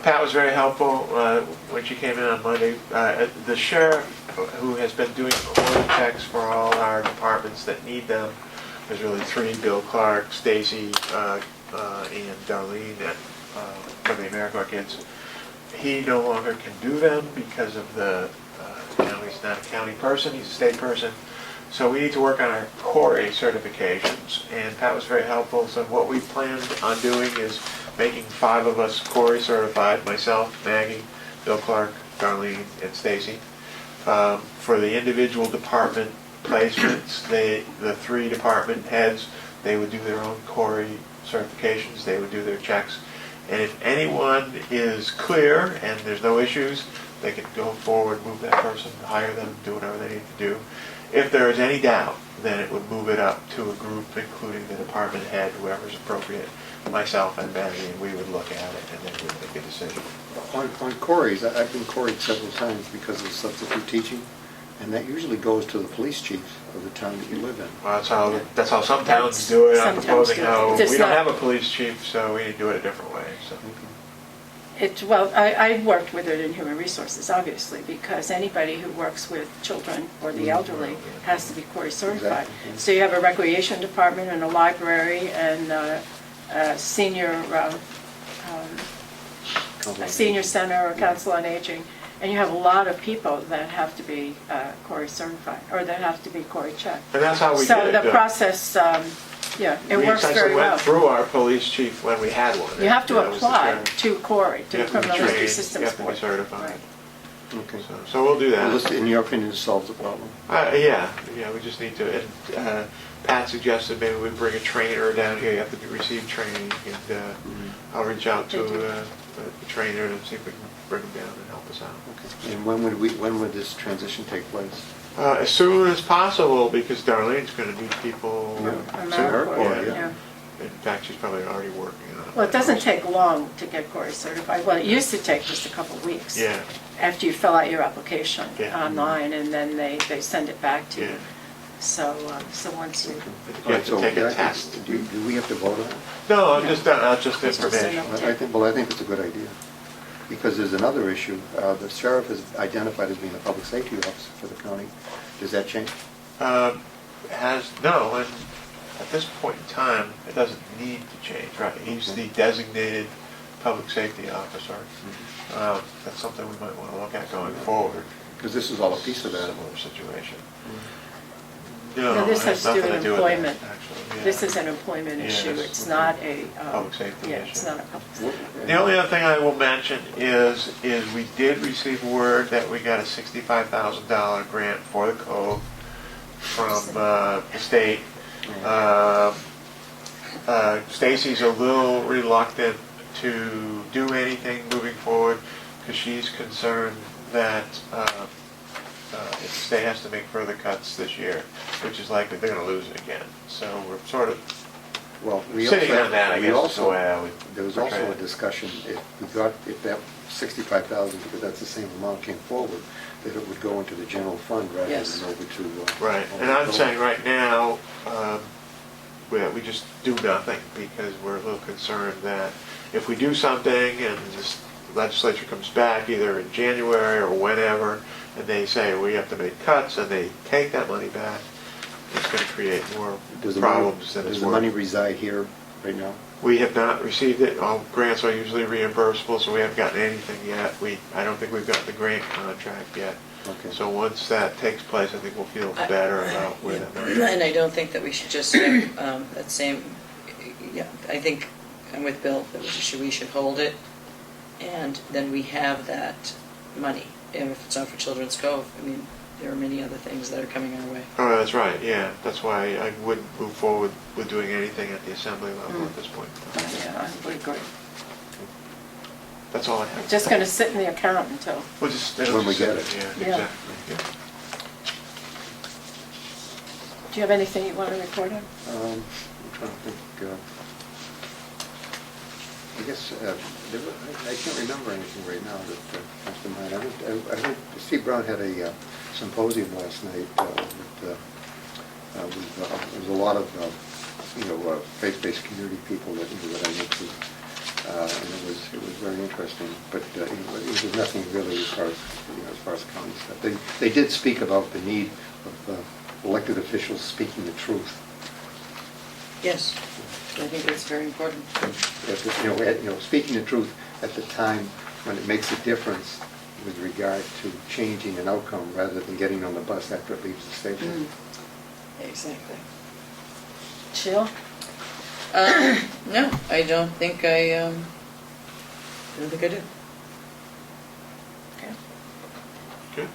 Pat was very helpful when she came in on Monday. The sheriff, who has been doing quality checks for all our departments that need them, there's really three: Bill Clark, Stacy, and Darlene from the AmeriCorps kids. He no longer can do them because of he's not a county person, he's a state person. So we need to work on our Corey certifications, and Pat was very helpful. So what we planned on doing is making 5 of us Corey certified: myself, Maggie, Bill Clark, Darlene, and Stacy. For the individual department placements, the 3 department heads, they would do their own Corey certifications. They would do their checks, and if anyone is clear and there's no issues, they can go forward, move that person, hire them, do whatever they need to do. If there is any doubt, then it would move it up to a group, including the department head, whoever's appropriate, myself and Maggie, and we would look at it, and then we'd make a decision. On Corey's, I've been Corey'd several times because of substitute teaching, and that usually goes to the police chief of the town that you live in. Well, that's how some towns do it. I'm Some towns proposing do it. how, There's we don't not- have a police chief, so we need to do it a different way, so. Well, I worked with it in Human Resources, obviously, because anybody who works with children or the elderly has to be Corey certified. Exactly. So you have a recreation department and a library and a senior center or council on aging, and you have a lot of people that have to be Corey certified, or that have to be Corey checked. And that's how we did So it. the process, it We works essentially very well. went through our police chief when we had one. You have to That was the apply sheriff. to Corey, to You the have to be Criminal History trained, Systems you have to be Board. certified. Okay. So we'll do Well, that. this, in your opinion, this solves the problem? Yeah, we just need to, and Pat suggested maybe we bring a trainer down here, you have to receive training, and I'll reach out to the trainer and see if we can bring him down and help us out. Okay. And when would this transition take place? As soon as possible, because Darlene's going to need people Yeah. sooner. AmeriCorps, Yeah. yeah. In fact, she's probably already working on it. Well, it doesn't take long to get Corey certified. Well, it used to take just a couple of weeks. Yeah, After you fill out your application Yeah. online, and then they send it back to yeah. you. So once you, You All right, have to so take a I- test. Do we have to vote on it? No, No. just It's just information. enough. I think it's a good idea, because there's another issue. The sheriff is identified as being a public safety officer for the county. Does that change? No, and at this point in time, it doesn't need to change, right? He's the designated public safety officer. That's something we might want to look at going forward. Because this is all a piece of that. Similar situation. No, No, this it has to do nothing with with employment. that, actually. Yeah. This is an employment Yeah, issue. this- It's not a. Public safety Yeah, issue. it's not a public. The only other thing I will mention is we did receive word that we got a $65,000 grant for the Cove from the state. Stacy's a little reluctant to do anything moving forward because she's concerned that if the state has to make further cuts this year, which is likely they're going to lose it again. So we're sort of Well, sitting on that, I guess, is the way I would There was portray also a it. discussion, if that 65,000, because that's the same amount, came forward, that it would go into the general fund rather Yes. than over to... Right, and I'm saying right now, we just do nothing because we're a little concerned that if we do something and this legislature comes back either in January or whenever, and they say we have to make cuts and they take that money back, it's going to create more Does the money- problems than it's Does the money worth. reside here right now? We have not received it. All grants are usually reimbursable, so we haven't gotten anything yet. I don't think we've gotten the grant contract yet. Okay. So once that takes place, I think we'll feel better about where that money And I don't think that we should just have that same, yeah, I think I'm with Bill, that we should hold it, and then we have that money. And if it's not for Children's Cove, I mean, there are many other things that are coming our way. Oh, that's right, yeah. That's why I wouldn't move forward with doing anything at the assembly level at this point. Yeah, I would agree. That's all I have. It's just going to sit in the account until, We'll just, When we get it. Yeah, Yeah. exactly. Yeah. do you have anything you want to report on? I'm trying to think. I guess I can't remember anything right now that comes to mind. I heard Steve Brown had a symposium last night there was a lot of faith-based community people that I went to, and it was very interesting. But it was nothing really as far as county stuff. They did speak about the need of elected officials speaking the truth. Yes, I think that's very important. Speaking the truth at the time when it makes a difference with regard to changing an outcome rather than getting on the bus after it leaves the station. Exactly. Jill? No, I don't think I do. Okay. Good.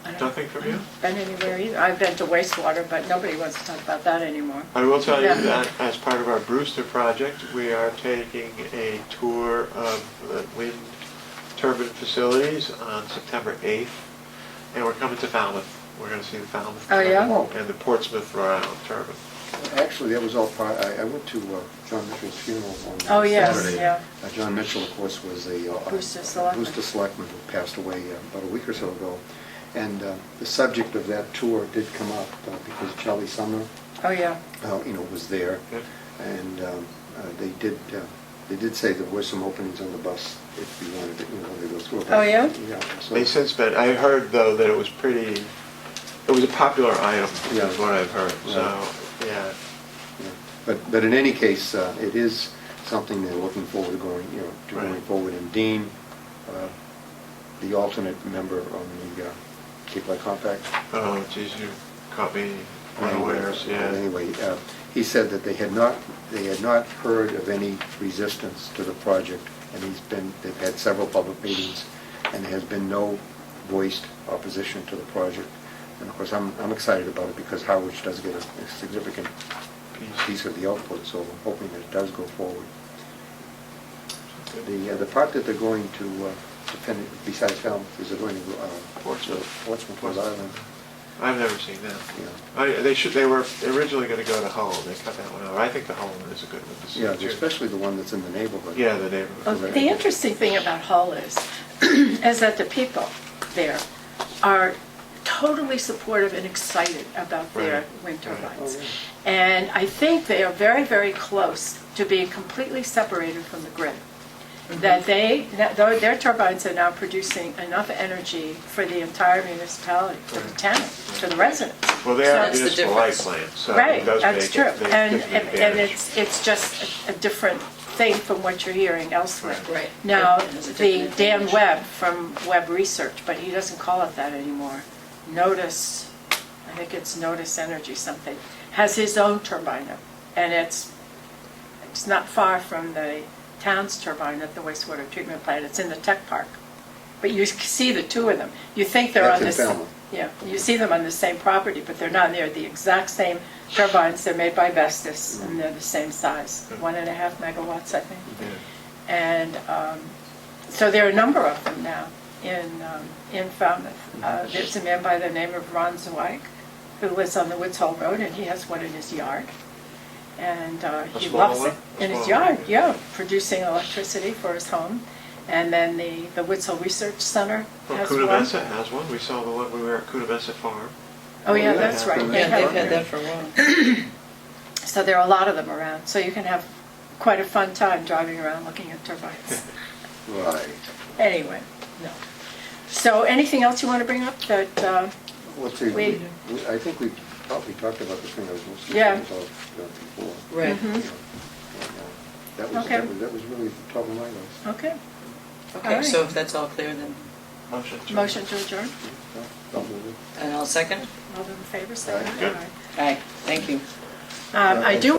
I don't- Nothing from you? Been anywhere either. I've been to wastewater, but nobody wants to talk about that anymore. I will tell you Yeah. that as part of our Brewster project, we are taking a tour of the wind turbine facilities on September 8th, and we're coming to Falmouth. We're going to see the Falmouth Oh, yeah? turbine and the Portsmouth Rhode Island turbine. Actually, that was all part. I went to John Mitchell's funeral on Oh, yes, Saturday. yeah. John Mitchell, of course, was a Brewster selectman. Brewster selectman who passed away about a week or so ago. And the subject of that tour did come up because Charlie Sumner, Oh, yeah. was there, Yeah. and they did say there were some openings on the bus if you wanted to go through. Oh, yeah? Yeah. So, They since been, I heard though that it was a popular item, Yeah. is what I've heard, so, Right. yeah. yeah. But in any case, it is something they're looking forward to going Right. forward. And Dean, the alternate member on the Cape Light Compact. Oh, geez, you caught me unawares, yeah. Anyway, he said that they had not heard of any resistance to the project, and they've had several public meetings, and there has been no voiced opposition to the project. And of course, I'm excited about it because Howard does get a significant piece of the output, so I'm hoping that it does go forward. The part that they're going to finish, besides Falmouth, is they're going to Portsmouth. Rhode Island. I've never seen that. Yeah. They were originally going to go to Hull, and they cut that one out. I think the Hull one is a good one to see, Yeah, too. especially the one that's in the neighborhood. Yeah, the neighborhood. Well, the interesting thing about Hull is that the people there are totally supportive and excited about their Right. wind turbines. Oh, yeah. And I think they are very, very close to being completely separated from the grid. That their turbines are now producing enough energy for the entire municipality, for the town, for the residents. Well, they So are that's the municipal light difference. plants, so Right, it does that's make true. it, they And gives an advantage. it's just a different thing from what you're hearing elsewhere. Right. Now, It has a the different Dan advantage. Webb from Webb Research, but he doesn't call it that anymore, Notice, I think it's Notice Energy something, has his own turbine up. And it's not far from the town's turbine at the wastewater treatment plant. It's in the tech park. But you see the two of them. You think they're That's on in this. Falmouth. Yeah, you see them on the same property, but they're not. They're the exact same turbines. They're made by Vestas, and they're the same size, 1.5 megawatts, I think. Yeah. And so there are a number of them now in Falmouth. There's a man by the name of Ron Zweig who lives on the Woods Hole Road, and he has one in his yard. And he small loves one? it A in his small yard, one? yeah, producing electricity for his home. And then the Woods Hole Research Center Well, has one. Coonamessett has one. We saw the one we were at Coonamessett Farm. Oh, yeah, yeah, that's right. They Yeah, have they've had that for a while. So there are a lot of them around. So you can have quite a fun time driving around looking at turbines. Right. Anyway, no. So anything else you want to bring up that, Let's see, We- I think we've probably talked about the thing I was most Yeah. concerned about before. Right. You know, and, That was, Okay. that was really the top of my list. Okay. Okay, All so right. if that's all clear, then, Motion to adjourn? I'll move it. and I'll second. All in favor, say Aye. aye. Good. Aye, thank you. I do